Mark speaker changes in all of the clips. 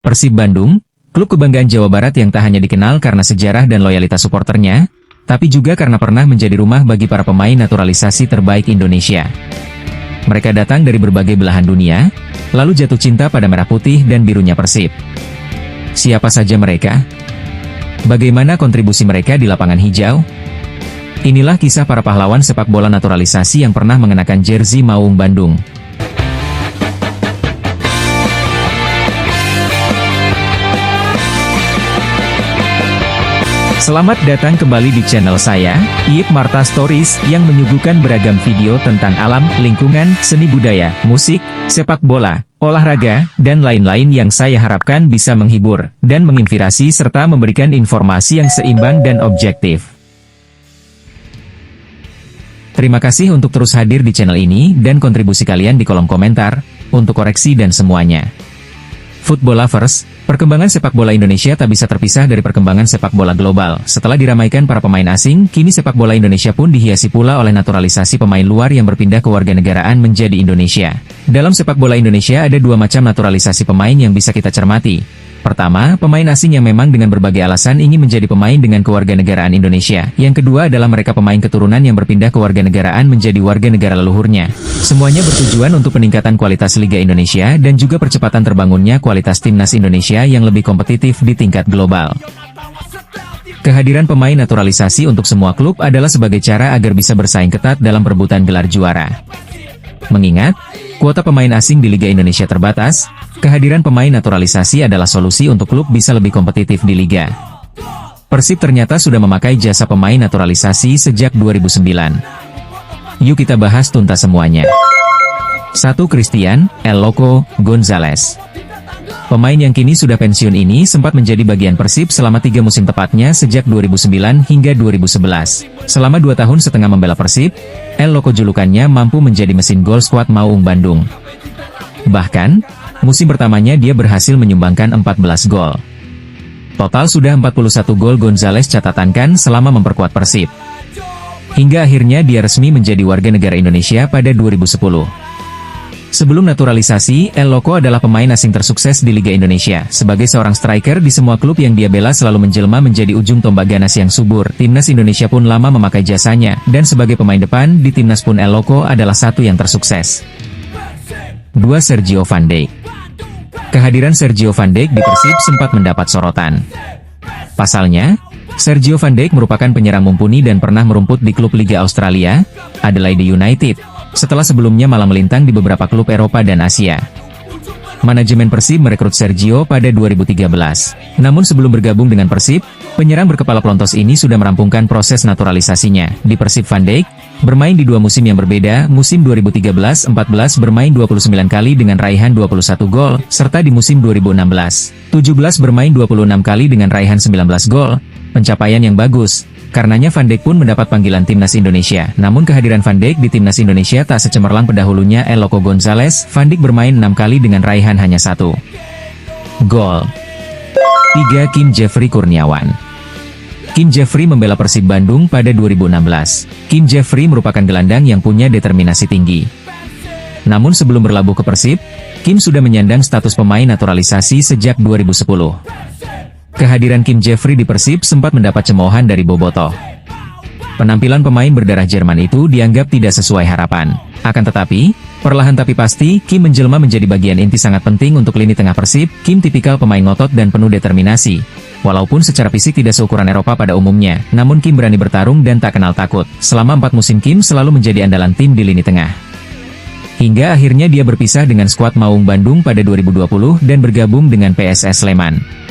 Speaker 1: Persib Bandung, klub kebanggaan Jawa Barat yang tak hanya dikenal karena sejarah dan loyalitas supporternya, tapi juga karena pernah menjadi rumah bagi para pemain naturalisasi terbaik Indonesia. Mereka datang dari berbagai belahan dunia, lalu jatuh cinta pada merah putih dan birunya Persib. Siapa saja mereka? Bagaimana kontribusi mereka di lapangan hijau? Inilah kisah para pahlawan sepak bola naturalisasi yang pernah mengenakan jersey Maung Bandung. Selamat datang kembali di channel saya, Iyip Marta Stories, yang menyuguhkan beragam video tentang alam, lingkungan, seni budaya, musik, sepak bola, olahraga, dan lain-lain yang saya harapkan bisa menghibur, dan menginspirasi serta memberikan informasi yang seimbang dan objektif. Terima kasih untuk terus hadir di channel ini dan kontribusi kalian di kolom komentar, untuk koreksi dan semuanya. Football lovers, perkembangan sepak bola Indonesia tak bisa terpisah dari perkembangan sepak bola global. Setelah diramaikan para pemain asing, kini sepak bola Indonesia pun dihiasi pula oleh naturalisasi pemain luar yang berpindah ke warganegaraan menjadi Indonesia. Dalam sepak bola Indonesia ada dua macam naturalisasi pemain yang bisa kita cermati. Pertama, pemain asing yang memang dengan berbagai alasan ingin menjadi pemain dengan kewarganegaraan Indonesia. Yang kedua adalah mereka pemain keturunan yang berpindah ke warganegaraan menjadi warga negara leluhurnya. Semuanya bertujuan untuk peningkatan kualitas Liga Indonesia dan juga percepatan terbangunnya kualitas timnas Indonesia yang lebih kompetitif di tingkat global. Kehadiran pemain naturalisasi untuk semua klub adalah sebagai cara agar bisa bersaing ketat dalam perebutan gelar juara. Mengingat, kuota pemain asing di Liga Indonesia terbatas, kehadiran pemain naturalisasi adalah solusi untuk klub bisa lebih kompetitif di Liga. Persib ternyata sudah memakai jasa pemain naturalisasi sejak 2009. Yuk kita bahas tuntas semuanya. 1. Christian El Loco Gonzalez. Pemain yang kini sudah pensiun ini sempat menjadi bagian Persib selama 3 musim tepatnya sejak 2009 hingga 2011. Selama 2 tahun setengah membela Persib, El Loco julukannya mampu menjadi mesin gol skuad Maung Bandung. Bahkan, musim pertamanya dia berhasil menyumbangkan 14 gol. Total sudah 41 gol Gonzalez catatankan selama memperkuat Persib. Hingga akhirnya dia resmi menjadi warga negara Indonesia pada 2010. Sebelum naturalisasi, El Loco adalah pemain asing tersukses di Liga Indonesia. Sebagai seorang striker di semua klub yang dia bela selalu menjelma menjadi ujung tombak ganas yang subur. Timnas Indonesia pun lama memakai jasanya, dan sebagai pemain depan di timnas pun El Loco adalah satu yang tersukses. 2. Sergio Van Dijk. Kehadiran Sergio Van Dijk di Persib sempat mendapat sorotan. Pasalnya, Sergio Van Dijk merupakan penyerang mumpuni dan pernah merumput di klub Liga Australia, Adelaide United, setelah sebelumnya malah melintang di beberapa klub Eropa dan Asia. Manajemen Persib merekrut Sergio pada 2013. Namun sebelum bergabung dengan Persib, penyerang berkepala pelontos ini sudah merampungkan proses naturalisasinya. Di Persib, Van Dijk bermain di 2 musim yang berbeda. Musim 2013-14 bermain 29 kali dengan raihan 21 gol, serta di musim 2016-17 bermain 26 kali dengan raihan 19 gol. Pencapaian yang bagus. Karenanya Van Dijk pun mendapat panggilan timnas Indonesia. Namun kehadiran Van Dijk di timnas Indonesia tak secemerlang pendahulunya El Loco Gonzalez. Van Dijk bermain 6 kali dengan raihan hanya 1 gol. 3. Kim Jeffrey Kurniawan. Kim Jeffrey membela Persib Bandung pada 2016. Kim Jeffrey merupakan gelandang yang punya determinasi tinggi. Namun sebelum berlabuh ke Persib, Kim sudah menyandang status pemain naturalisasi sejak 2010. Kehadiran Kim Jeffrey di Persib sempat mendapat cemoohan dari Bobotoh. Penampilan pemain berdarah Jerman itu dianggap tidak sesuai harapan. Akan tetapi, perlahan tapi pasti, Kim menjelma menjadi bagian inti sangat penting untuk lini tengah Persib. Kim tipikal pemain ngotot dan penuh determinasi. Walaupun secara fisik tidak seukuran Eropa pada umumnya, namun Kim berani bertarung dan tak kenal takut. Selama 4 musim Kim selalu menjadi andalan tim di lini tengah. Hingga akhirnya dia berpisah dengan skuad Maung Bandung pada 2020 dan bergabung dengan PSS Sleman.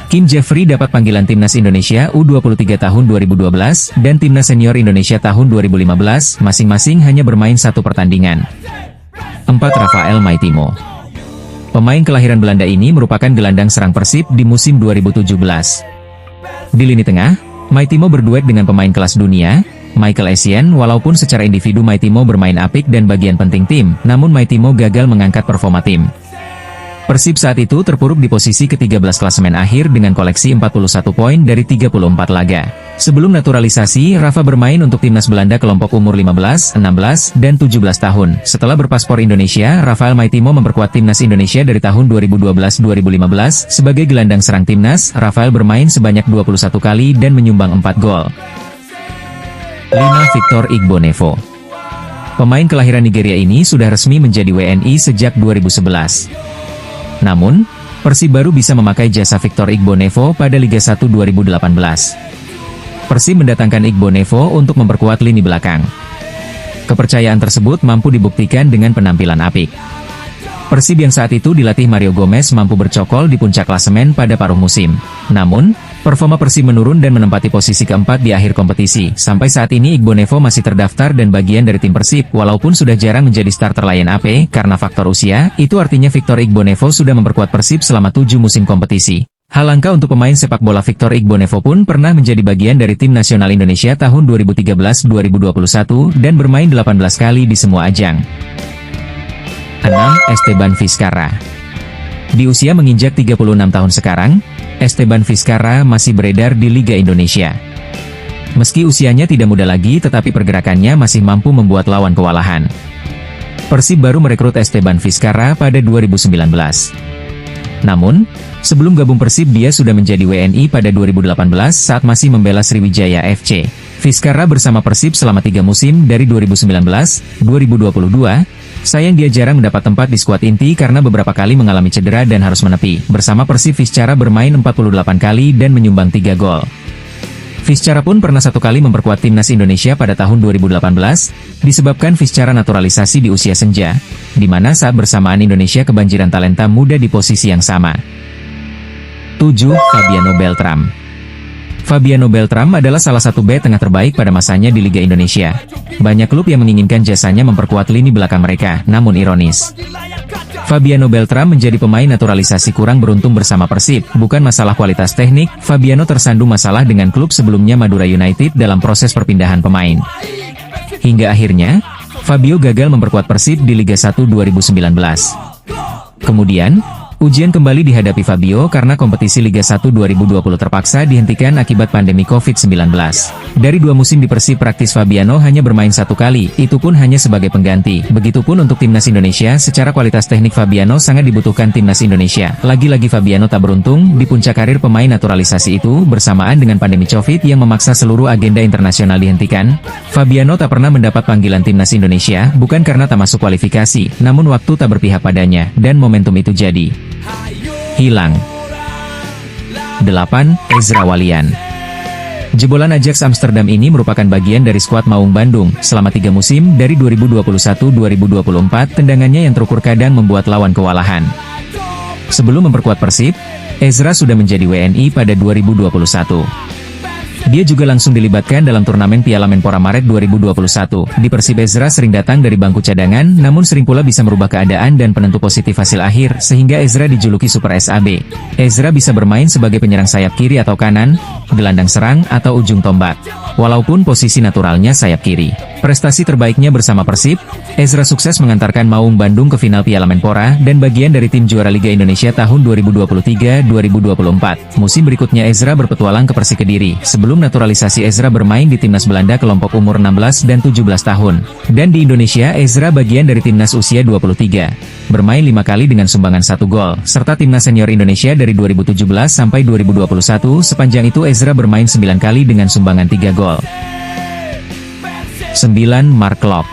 Speaker 1: Kim Jeffrey dapat panggilan Timnas Indonesia U23 tahun 2012 dan Timnas Senior Indonesia tahun 2015, masing-masing hanya bermain 1 pertandingan. 4. Rafael Maitimo. Pemain kelahiran Belanda ini merupakan gelandang serang Persib di musim 2017. Di lini tengah, Maitimo berduet dengan pemain kelas dunia, Michael Essien. Walaupun secara individu Maitimo bermain apik dan bagian penting tim, namun Maitimo gagal mengangkat performa tim. Persib saat itu terpuruk di posisi ke-13 klasemen akhir dengan koleksi 41 poin dari 34 laga. Sebelum naturalisasi, Rafa bermain untuk timnas Belanda kelompok umur 15, 16, dan 17 tahun. Setelah berpaspor Indonesia, Rafael Maitimo memperkuat timnas Indonesia dari tahun 2012-2015. Sebagai gelandang serang timnas, Rafael bermain sebanyak 21 kali dan menyumbang 4 gol. 5. Victor Igbonevo. Pemain kelahiran Nigeria ini sudah resmi menjadi WNI sejak 2011. Namun, Persib baru bisa memakai jasa Victor Igbonevo pada Liga 1 2018. Persib mendatangkan Igbonevo untuk memperkuat lini belakang. Kepercayaan tersebut mampu dibuktikan dengan penampilan apik. Persib yang saat itu dilatih Mario Gomez mampu bercokol di puncak klasemen pada paruh musim. Namun, performa Persib menurun dan menempati posisi keempat di akhir kompetisi. Sampai saat ini Igbonevo masih terdaftar dan bagian dari tim Persib, walaupun sudah jarang menjadi starter line AP karena faktor usia. Itu artinya Victor Igbonevo sudah memperkuat Persib selama 7 musim kompetisi. Hal langka untuk pemain sepak bola. Victor Igbonevo pun pernah menjadi bagian dari tim nasional Indonesia tahun 2013-2021 dan bermain 18 kali di semua ajang. 6. Esteban Vizcarra. Di usia menginjak 36 tahun sekarang, Esteban Vizcarra masih beredar di Liga Indonesia. Meski usianya tidak muda lagi, tetapi pergerakannya masih mampu membuat lawan kewalahan. Persib baru merekrut Esteban Vizcarra pada 2019. Namun, sebelum gabung Persib dia sudah menjadi WNI pada 2018 saat masih membela Sriwijaya FC. Vizcarra bersama Persib selama 3 musim dari 2019-2022. Sayang dia jarang mendapat tempat di skuad inti karena beberapa kali mengalami cedera dan harus menepi. Bersama Persib Vizcarra bermain 48 kali dan menyumbang 3 gol. Vizcarra pun pernah 1 kali memperkuat timnas Indonesia pada tahun 2018, disebabkan Vizcarra naturalisasi di usia senja, di mana saat bersamaan Indonesia kebanjiran talenta muda di posisi yang sama. 7. Fabiano Beltram. Fabiano Beltram adalah salah satu bek tengah terbaik pada masanya di Liga Indonesia. Banyak klub yang menginginkan jasanya memperkuat lini belakang mereka, namun ironis, Fabiano Beltram menjadi pemain naturalisasi kurang beruntung bersama Persib. Bukan masalah kualitas teknik, Fabiano tersandung masalah dengan klub sebelumnya Madura United dalam proses perpindahan pemain. Hingga akhirnya, Fabio gagal memperkuat Persib di Liga 1 2019. Kemudian, ujian kembali dihadapi Fabio karena kompetisi Liga 1 2020 terpaksa dihentikan akibat pandemi COVID-19. Dari 2 musim di Persib praktis Fabiano hanya bermain 1 kali, itu pun hanya sebagai pengganti. Begitupun untuk timnas Indonesia, secara kualitas teknik Fabiano sangat dibutuhkan timnas Indonesia. Lagi-lagi Fabiano tak beruntung, di puncak karir pemain naturalisasi itu, bersamaan dengan pandemi COVID yang memaksa seluruh agenda internasional dihentikan, Fabiano tak pernah mendapat panggilan timnas Indonesia, bukan karena tak masuk kualifikasi, namun waktu tak berpihak padanya, dan momentum itu jadi hilang. 8. Ezra Walian. Jebolan Ajax Amsterdam ini merupakan bagian dari skuad Maung Bandung. Selama 3 musim, dari 2021-2024, tendangannya yang terukur kadang membuat lawan kewalahan. Sebelum memperkuat Persib, Ezra sudah menjadi WNI pada 2021. Dia juga langsung dilibatkan dalam turnamen Piala Menpora Maret 2021. Di Persib Ezra sering datang dari bangku cadangan, namun sering pula bisa merubah keadaan dan penentu positif hasil akhir, sehingga Ezra dijuluki Super SAB. Ezra bisa bermain sebagai penyerang sayap kiri atau kanan, gelandang serang, atau ujung tombak. Walaupun posisi naturalnya sayap kiri. Prestasi terbaiknya bersama Persib, Ezra sukses mengantarkan Maung Bandung ke final Piala Menpora, dan bagian dari tim juara Liga Indonesia tahun 2023-2024. Musim berikutnya Ezra berpetualang ke Persik Kediri. Sebelum naturalisasi Ezra bermain di timnas Belanda kelompok umur 16 dan 17 tahun. Dan di Indonesia Ezra bagian dari timnas usia 23. Bermain 5 kali dengan sumbangan 1 gol, serta timnas senior Indonesia dari 2017 sampai 2021. Sepanjang itu Ezra bermain 9 kali dengan sumbangan 3 gol. 9. Mark Klok.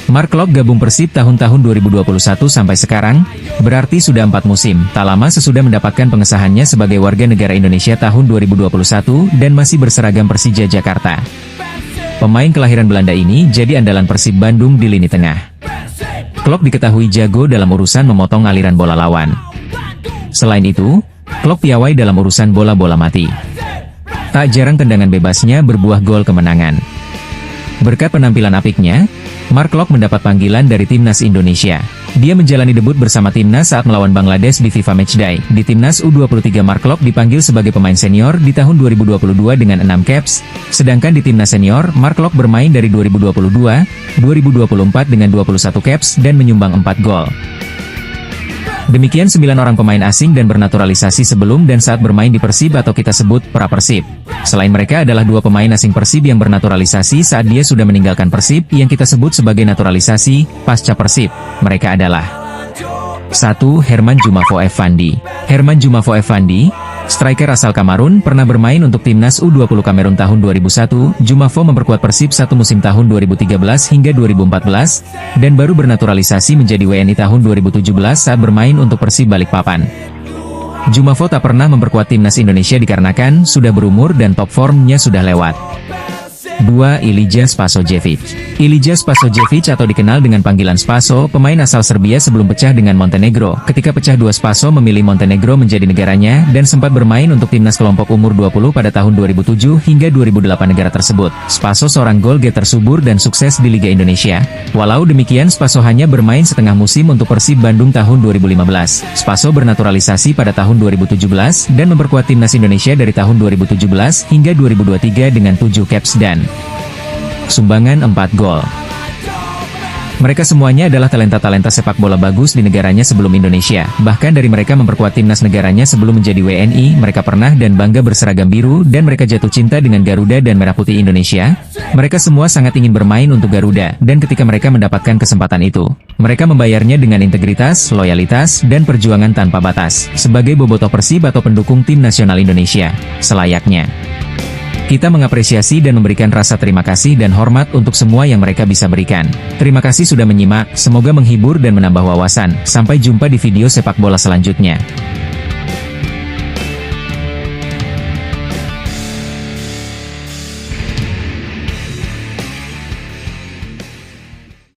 Speaker 1: Mark Klok gabung Persib tahun-tahun 2021 sampai sekarang, berarti sudah 4 musim. Tak lama sesudah mendapatkan pengesahannya sebagai warga negara Indonesia tahun 2021 dan masih berseragam Persija Jakarta. Pemain kelahiran Belanda ini jadi andalan Persib Bandung di lini tengah. Klok diketahui jago dalam urusan memotong aliran bola lawan. Selain itu, Klok piawai dalam urusan bola-bola mati. Tak jarang tendangan bebasnya berbuah gol kemenangan. Berkat penampilan apiknya, Mark Klok mendapat panggilan dari timnas Indonesia. Dia menjalani debut bersama timnas saat melawan Bangladesh di FIFA Matchday. Di timnas U23 Mark Klok dipanggil sebagai pemain senior di tahun 2022 dengan 6 caps, sedangkan di timnas senior, Mark Klok bermain dari 2022-2024 dengan 21 caps dan menyumbang 4 gol. Demikian 9 orang pemain asing dan bernaturalisasi sebelum dan saat bermain di Persib atau kita sebut pra-Persib. Selain mereka adalah 2 pemain asing Persib yang bernaturalisasi saat dia sudah meninggalkan Persib yang kita sebut sebagai naturalisasi pasca Persib. Mereka adalah 1. Herman Jumafo Effandi. Herman Jumafo Effandi, striker asal Kamerun, pernah bermain untuk timnas U20 Kamerun tahun 2001. Jumafo memperkuat Persib satu musim tahun 2013 hingga 2014, dan baru bernaturalisasi menjadi WNI tahun 2017 saat bermain untuk Persib Balikpapan. Jumafo tak pernah memperkuat timnas Indonesia dikarenakan sudah berumur dan top formnya sudah lewat. 2. Ilija Spasojevic. Ilija Spasojevic atau dikenal dengan panggilan Spaso, pemain asal Serbia sebelum pecah dengan Montenegro. Ketika pecah 2, Spaso memilih Montenegro menjadi negaranya dan sempat bermain untuk timnas kelompok umur 20 pada tahun 2007 hingga 2008 negara tersebut. Spaso seorang gol getter subur dan sukses di Liga Indonesia. Walau demikian, Spaso hanya bermain setengah musim untuk Persib Bandung tahun 2015. Spaso bernaturalisasi pada tahun 2017 dan memperkuat timnas Indonesia dari tahun 2017 hingga 2023 dengan 7 caps dan sumbangan 4 gol. Mereka semuanya adalah talenta-talenta sepak bola bagus di negaranya sebelum Indonesia. Bahkan dari mereka memperkuat timnas negaranya sebelum menjadi WNI, mereka pernah dan bangga berseragam biru dan mereka jatuh cinta dengan Garuda dan Merah Putih Indonesia. Mereka semua sangat ingin bermain untuk Garuda, dan ketika mereka mendapatkan kesempatan itu, mereka membayarnya dengan integritas, loyalitas, dan perjuangan tanpa batas. Sebagai bobotoh Persib atau pendukung tim nasional Indonesia, selayaknya kita mengapresiasi dan memberikan rasa terima kasih dan hormat untuk semua yang mereka bisa berikan. Terima kasih sudah menyimak, semoga menghibur dan menambah wawasan. Sampai jumpa di video sepak bola selanjutnya.